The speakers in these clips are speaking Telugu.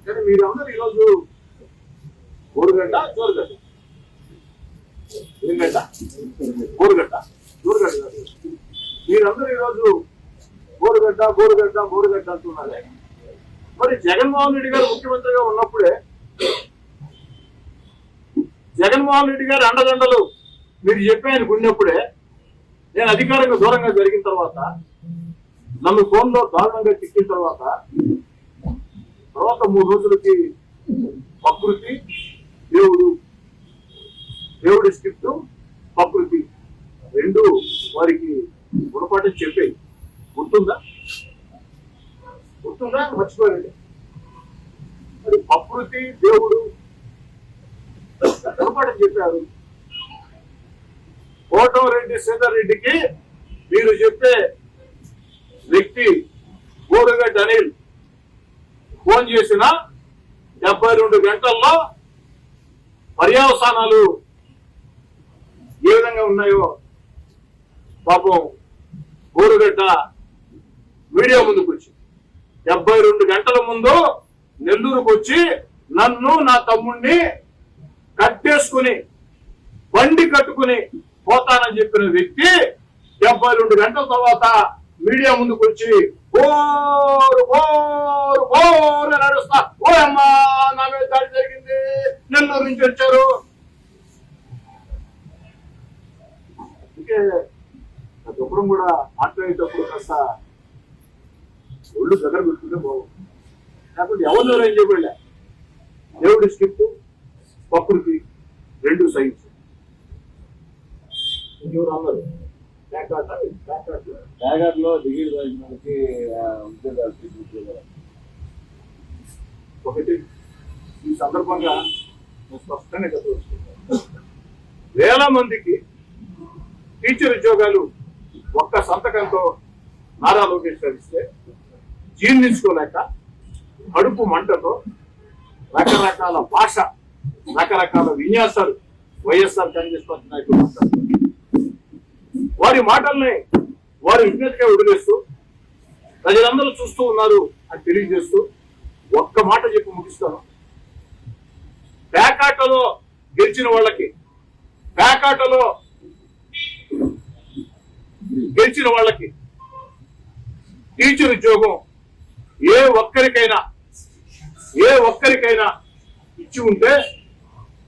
కానీ మీరందరూ ఈరోజు ఊరుగడ్డ జోరుగడ్డ ఎందుకంట ఊరుగడ్డ జోరుగడ్డ మీరందరూ ఈరోజు బోరుగడ్డ బోరుగడ్డ బోరుగడ్డ అంటున్నారే. మరి జగన్మోహన్ రెడ్డి గారు ముఖ్యమంత్రిగా ఉన్నప్పుడే జగన్మోహన్ రెడ్డి గారి అండదండలు మీరు చెప్పి ఆయనకు ఉన్నప్పుడే నేను అధికారంగా దూరంగా జరిగిన తర్వాత నన్ను ఫోన్లో దారుణంగా చిక్కిన తర్వాత 3 రోజులకి ప్రకృతి దేవుడి స్క్రిప్ట్ ప్రకృతి 2 వారికి గుణపాఠం చెప్పే గుర్తుందా మర్చిపోయండి. మరి ప్రకృతి దేవుడు గుణపాఠం చెప్పారు. కోటమిరెడ్డి శ్రీధర్ రెడ్డికి మీరు చెప్పే వ్యక్తి బోరుగడ్డ అనిల్ ఫోన్ చేసిన 72 గంటల్లో పర్యవసానాలు ఏ విధంగా ఉన్నాయో పాపం బోరుగడ్డ మీడియా ముందుకు వచ్చి 72 గంటల ముందు నెల్లూరుకు వచ్చి నన్ను నా తమ్ముడిని కట్టేసుకుని బండి కట్టుకుని పోతానని చెప్పిన వ్యక్తి 72 గంటల తర్వాత మీడియా ముందుకు వచ్చి బోరు బోరు బోరు నడుస్తా ఓ అమ్మా నా మీద దాడి జరిగింది నెల్లూరు నుంచి వచ్చారు. అందుకే దుఃఖం కూడా మాట్లాడేటప్పుడు కాస్త ఒళ్ళు దగ్గర పెట్టుకుంటే బాగుంది. లేకపోతే ఎవరు ఏం చెప్పలే దేవుడి స్క్రిప్ట్ ప్రకృతి 2 సైన్స్ అందరూ బ్యాగర్ లో దిగిడి మనకి ఉద్యోగాలు ఒకటి ఈ సందర్భంగా స్పష్టంగా చెప్పవచ్చు. 1000 మందికి టీచర్ ఉద్యోగాలు ఒక్క సంతకంతో నారా లోకేష్ గారు ఇస్తే జీర్ణించుకోలేక కడుపు మంటతో రకరకాల భాష రకరకాల విన్యాసాలు వైఎస్ఆర్ కాంగ్రెస్ పార్టీ నాయకులు మాట్లాడుతున్నారు. వారి మాటల్ని వారి విజ్ఞతగా వదిలేస్తూ ప్రజలందరూ చూస్తూ ఉన్నారు అని తెలియజేస్తూ ఒక్క మాట చెప్పి ముగిస్తాను. పేకాటలో గెలిచిన వాళ్ళకి టీచర్ ఉద్యోగం ఏ ఒక్కరికైనా ఇచ్చి ఉంటే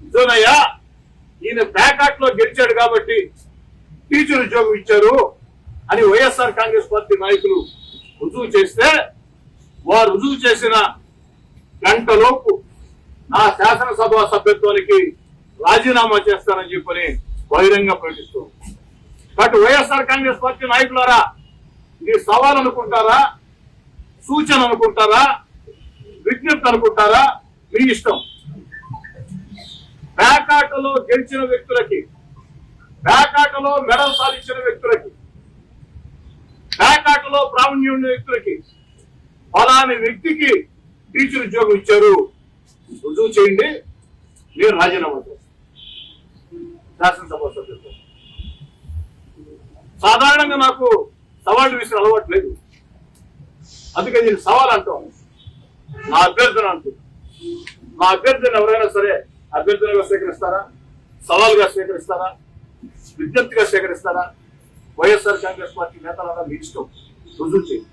ఇదోనయ్యా ఈయన పేకాట్లో గెలిచాడు కాబట్టి టీచర్ ఉద్యోగం ఇచ్చారు అని వైఎస్ఆర్ కాంగ్రెస్ పార్టీ నాయకులు రుజువు చేస్తే వారు రుజువు చేసిన గంటలోపు నా శాసనసభ సభ్యత్వానికి రాజీనామా చేస్తానని చెప్పని బహిరంగ ప్రకటిస్తూ కాబట్టి వైఎస్ఆర్ కాంగ్రెస్ పార్టీ నాయకులారా ఇది సవాల్ అనుకుంటారా, సూచన అనుకుంటారా, విజ్ఞప్తి అనుకుంటారా మీ ఇష్టం. పేకాటలో గెలిచిన వ్యక్తులకి, పేకాటలో మెడల్ సాధించిన వ్యక్తులకి, పేకాటలో ప్రావీణ్యం ఉన్న వ్యక్తులకి ఫలాని వ్యక్తికి టీచర్ ఉద్యోగం ఇచ్చారు రుజువు చేయండి, నేను రాజీనామా చేస్తాను శాసనసభ సభ్యులతో. సాధారణంగా నాకు సవాళ్ళు విసిరే అలవాటు లేదు, అందుకే నేను సవాల్ అంటాం. నా అభ్యర్థన అంటుంది, నా అభ్యర్థన ఎవరైనా సరే అభ్యర్థనగా స్వీకరిస్తారా, సవాల్గా స్వీకరిస్తారా, విజ్ఞప్తిగా స్వీకరిస్తారా? వైఎస్ఆర్ కాంగ్రెస్ పార్టీ నేతల మీ ఇష్టం, రుజువు చేయండి.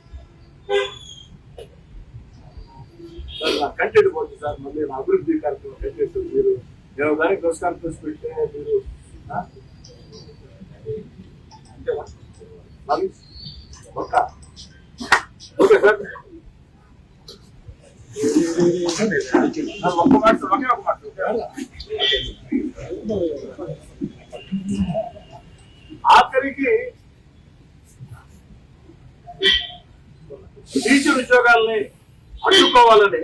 సార్ నా కంటెంట్ పోతుంది సార్, మళ్ళీ నా అభివృద్ధి కార్యక్రమం కంటెంట్ మీరు నేను దానికి ప్రెస్ కాన్ఫరెన్స్ పెడితే మీరు అంతేనా ఓకే సార్. ఒక్క మాట ఆఖరికి టీచర్ ఉద్యోగాల్ని అడ్డుకోవాలని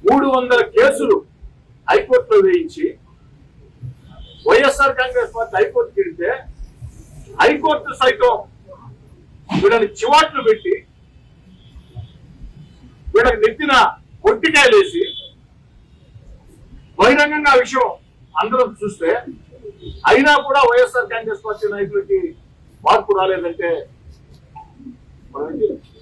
300 కేసులు హైకోర్టులో వేయించి వైఎస్ఆర్ కాంగ్రెస్ పార్టీ హైకోర్టుకి వెళ్తే హైకోర్టు సైతం వీళ్ళని చివాట్లు పెట్టి వీళ్ళకి నెత్తిన పొట్టికాయలేసి బహిరంగంగా ఆ విషయం అందరూ చూస్తే అయినా కూడా వైఎస్ఆర్ కాంగ్రెస్ పార్టీ నాయకులకి మార్పు రాలేదంటే